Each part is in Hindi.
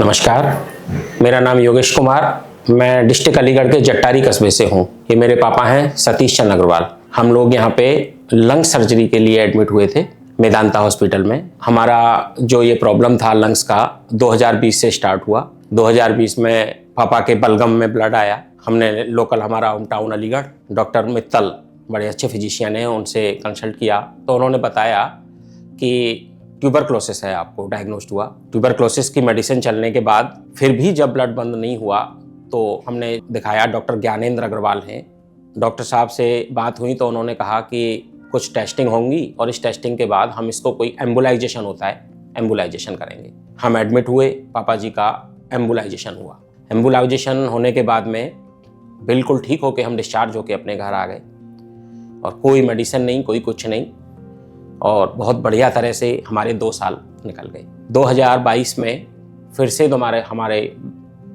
नमस्कार, मेरा नाम योगेश कुमार। मैं डिस्ट्रिक्ट अलीगढ़ के जट्टारी कस्बे से हूँ। ये मेरे पापा हैं सतीश चंद्र अग्रवाल। हम लोग यहाँ पे लंग सर्जरी के लिए एडमिट हुए थे मेदांता हॉस्पिटल में। हमारा जो ये प्रॉब्लम था लंग्स का 2020 से स्टार्ट हुआ। 2020 में पापा के बलगम में ब्लड आया। हमने लोकल हमारा home town Aligarh doctor Mittal बड़े अच्छे फिजिशियन हैं, उनसे कंसल्ट किया तो उन्होंने बताया कि ट्यूबरक्लोसिस है, आपको डायग्नोस्ड हुआ। ट्यूबरक्लोसिस की मेडिसिन चलने के बाद फिर भी जब ब्लड बंद नहीं हुआ तो हमने दिखाया, डॉक्टर ज्ञानेंद्र अग्रवाल हैं। डॉक्टर साहब से बात हुई तो उन्होंने कहा कि कुछ टेस्टिंग होंगी और इस टेस्टिंग के बाद हम इसको कोई एम्बुलाइजेशन होता है, एम्बुलाइजेशन करेंगे। हम एडमिट हुए, पापा जी का एम्बुलाइजेशन हुआ। एम्बुलाइजेशन होने के बाद में बिल्कुल ठीक होके हम डिस्चार्ज होके अपने घर आ गए और कोई मेडिसिन नहीं, कोई कुछ नहीं, और बहुत बढ़िया तरह से हमारे 2 साल निकल गए। 2022 में फिर से हमारे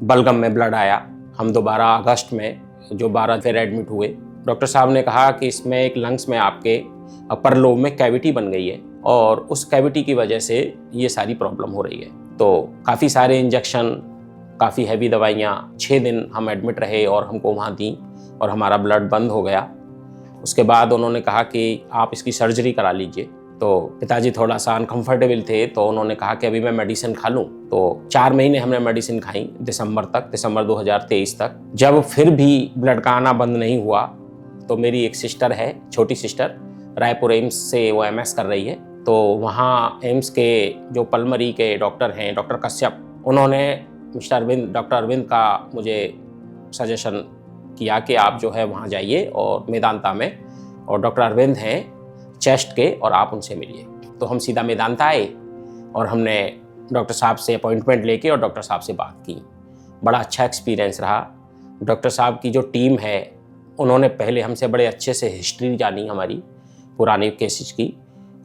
बलगम में ब्लड आया। हम दोबारा अगस्त में जो 12 फिर एडमिट हुए। डॉक्टर साहब ने कहा कि इसमें एक लंग्स में आपके अपर लोब में कैविटी बन गई है और उस कैविटी की वजह से ये सारी प्रॉब्लम हो रही है। तो काफ़ी सारे इंजेक्शन, काफ़ी हैवी दवाइयाँ, 6 दिन हम एडमिट रहे और हमको वहाँ दी और हमारा ब्लड बंद हो गया। उसके बाद उन्होंने कहा कि आप इसकी सर्जरी करा लीजिए। तो पिताजी थोड़ा सा अनकंफर्टेबल थे तो उन्होंने कहा कि अभी मैं मेडिसिन खा लूँ। तो 4 महीने हमने मेडिसिन खाई, दिसंबर 2023 तक। जब फिर भी ब्लड का आना बंद नहीं हुआ तो मेरी एक सिस्टर है, छोटी सिस्टर, रायपुर एम्स से वो MS कर रही है। तो वहाँ एम्स के जो पल्मरी के डॉक्टर हैं, डॉक्टर कश्यप, उन्होंने डॉक्टर अरविंद का मुझे सजेशन किया कि आप जो है वहाँ जाइए और मेदांता में, और डॉक्टर अरविंद हैं चेस्ट के, और आप उनसे मिलिए। तो हम सीधा मेदांता आए और हमने डॉक्टर साहब से अपॉइंटमेंट लेके और डॉक्टर साहब से बात की। बड़ा अच्छा एक्सपीरियंस रहा। डॉक्टर साहब की जो टीम है उन्होंने पहले हमसे बड़े अच्छे से हिस्ट्री जानी हमारी पुरानी केसेस की,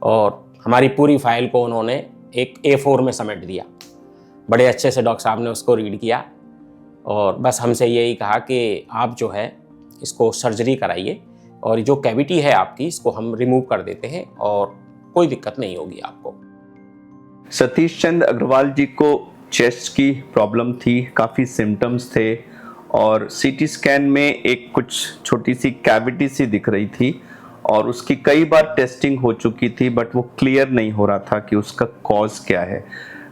और हमारी पूरी फाइल को उन्होंने एक A4 में समेट दिया। बड़े अच्छे से डॉक्टर साहब ने उसको रीड किया और बस हमसे यही कहा कि आप जो है इसको सर्जरी कराइए और जो कैविटी है आपकी इसको हम रिमूव कर देते हैं और कोई दिक्कत नहीं होगी आपको। सतीश चंद्र अग्रवाल जी को चेस्ट की प्रॉब्लम थी, काफ़ी सिम्टम्स थे और CT स्कैन में एक कुछ छोटी सी कैविटी सी दिख रही थी और उसकी कई बार टेस्टिंग हो चुकी थी बट वो क्लियर नहीं हो रहा था कि उसका कॉज क्या है।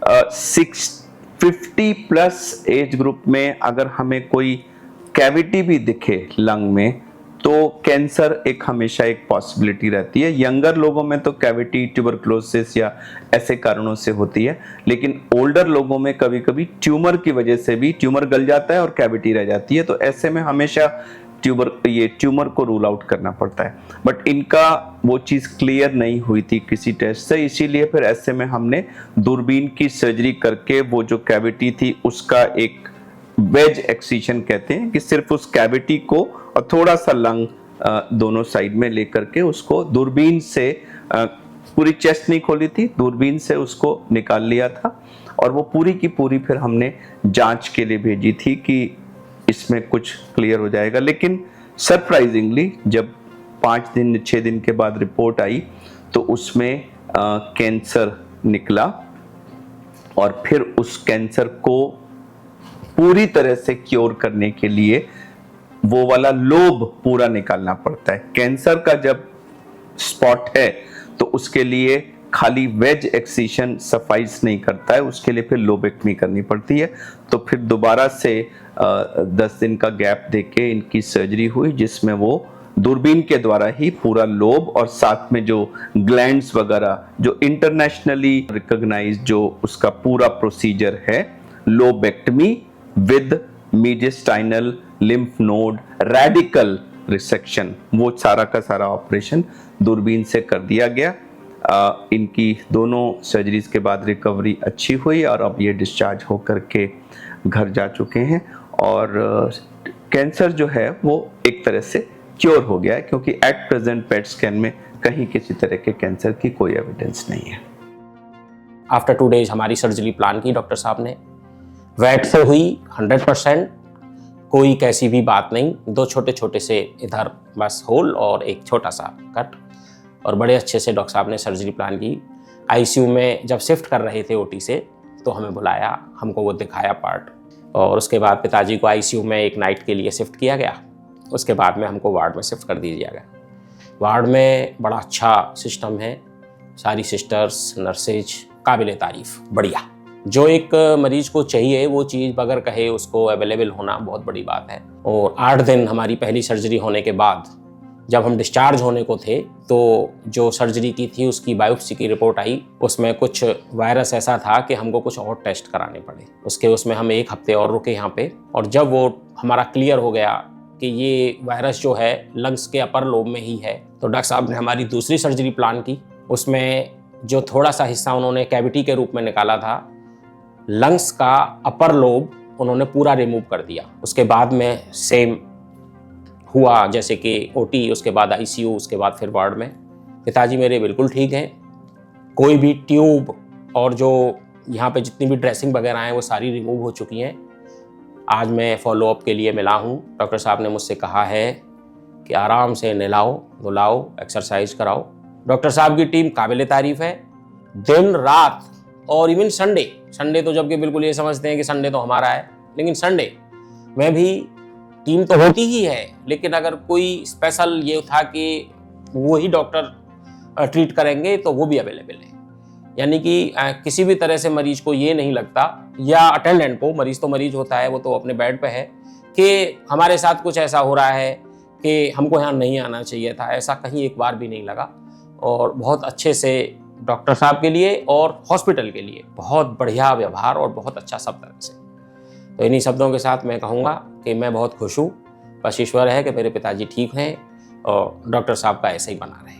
650 प्लस एज ग्रुप में अगर हमें कोई कैविटी भी दिखे लंग में तो कैंसर हमेशा एक पॉसिबिलिटी रहती है। यंगर लोगों में तो कैविटी ट्यूबरक्लोसिस या ऐसे कारणों से होती है, लेकिन ओल्डर लोगों में कभी कभी ट्यूमर की वजह से भी ट्यूमर गल जाता है और कैविटी रह जाती है। तो ऐसे में हमेशा ट्यूमर को रूल आउट करना पड़ता है, बट इनका वो चीज़ क्लियर नहीं हुई थी किसी टेस्ट से, इसीलिए फिर ऐसे में हमने दूरबीन की सर्जरी करके वो जो कैविटी थी उसका एक वेज एक्सीशन कहते हैं कि सिर्फ उस कैविटी को और थोड़ा सा लंग दोनों साइड में लेकर के उसको दूरबीन से, पूरी चेस्ट नहीं खोली थी, दूरबीन से उसको निकाल लिया था और वो पूरी की पूरी फिर हमने जांच के लिए भेजी थी कि इसमें कुछ क्लियर हो जाएगा। लेकिन सरप्राइजिंगली जब 6 दिन के बाद रिपोर्ट आई तो उसमें कैंसर निकला और फिर उस कैंसर को पूरी तरह से क्योर करने के लिए वो वाला लोब पूरा निकालना पड़ता है। कैंसर का जब स्पॉट है तो उसके लिए खाली वेज एक्सीशन सफाइस नहीं करता है, उसके लिए फिर लोबेक्टमी करनी पड़ती है। तो फिर दोबारा से 10 दिन का गैप देके इनकी सर्जरी हुई जिसमें वो दूरबीन के द्वारा ही पूरा लोब और साथ में जो ग्लैंड्स वगैरह जो इंटरनेशनली रिकॉग्नाइज्ड जो उसका पूरा प्रोसीजर है lobectomy with mediastinal lymph node radical resection, वो सारा का सारा ऑपरेशन दूरबीन से कर दिया गया। इनकी दोनों सर्जरीज के बाद रिकवरी अच्छी हुई और अब ये डिस्चार्ज होकर के घर जा चुके हैं और कैंसर जो है वो एक तरह से क्योर हो गया है, क्योंकि एट प्रेजेंट पेट स्कैन में कहीं किसी तरह के कैंसर की कोई एविडेंस नहीं है। आफ्टर 2 डेज हमारी सर्जरी प्लान की डॉक्टर साहब ने, वेट से हुई 100%, कोई कैसी भी बात नहीं, 2 छोटे छोटे से इधर बस होल और एक छोटा सा कट, और बड़े अच्छे से डॉक्टर साहब ने सर्जरी प्लान की। ICU में जब शिफ्ट कर रहे थे OT से तो हमें बुलाया, हमको वो दिखाया पार्ट, और उसके बाद पिताजी को आईसीयू में एक नाइट के लिए शिफ्ट किया गया। उसके बाद में हमको वार्ड में शिफ्ट कर दिया गया। वार्ड में बड़ा अच्छा सिस्टम है, सारी सिस्टर्स, नर्सेज काबिल तारीफ़, बढ़िया। जो एक मरीज को चाहिए वो चीज़ बगैर कहे उसको अवेलेबल होना बहुत बड़ी बात है। और 8 दिन हमारी पहली सर्जरी होने के बाद जब हम डिस्चार्ज होने को थे तो जो सर्जरी की थी उसकी बायोप्सी की रिपोर्ट आई, उसमें कुछ वायरस ऐसा था कि हमको कुछ और टेस्ट कराने पड़े। उसमें हम 1 हफ्ते और रुके यहाँ पे, और जब वो हमारा क्लियर हो गया कि ये वायरस जो है लंग्स के अपर लोब में ही है, तो डॉक्टर साहब ने हमारी दूसरी सर्जरी प्लान की। उसमें जो थोड़ा सा हिस्सा उन्होंने कैविटी के रूप में निकाला था, लंग्स का अपर लोब उन्होंने पूरा रिमूव कर दिया। उसके बाद में सेम हुआ जैसे कि ओटी, उसके बाद आईसीयू, उसके बाद फिर वार्ड में। पिताजी मेरे बिल्कुल ठीक हैं, कोई भी ट्यूब और जो यहाँ पे जितनी भी ड्रेसिंग वगैरह हैं वो सारी रिमूव हो चुकी हैं। आज मैं फॉलोअप के लिए मिला हूँ। डॉक्टर साहब ने मुझसे कहा है कि आराम से नहलाओ धुलाओ, एक्सरसाइज कराओ। डॉक्टर साहब की टीम काबिल तारीफ़ है, दिन रात, और इवन संडे तो जबकि बिल्कुल ये समझते हैं कि संडे तो हमारा है, लेकिन संडे में भी टीम तो होती ही है, लेकिन अगर कोई स्पेशल ये था कि वो ही डॉक्टर ट्रीट करेंगे तो वो भी अवेलेबल है। यानी कि किसी भी तरह से मरीज को ये नहीं लगता, या अटेंडेंट को, मरीज तो मरीज होता है, वो तो अपने बेड पे है, कि हमारे साथ कुछ ऐसा हो रहा है कि हमको यहाँ नहीं आना चाहिए था। ऐसा कहीं एक बार भी नहीं लगा। और बहुत अच्छे से डॉक्टर साहब के लिए और हॉस्पिटल के लिए बहुत बढ़िया व्यवहार और बहुत अच्छा सब तरह से। तो इन्हीं शब्दों के साथ मैं कहूँगा कि मैं बहुत खुश हूँ। बस ईश्वर है कि मेरे पिताजी ठीक हैं और डॉक्टर साहब का ऐसे ही बना रहे।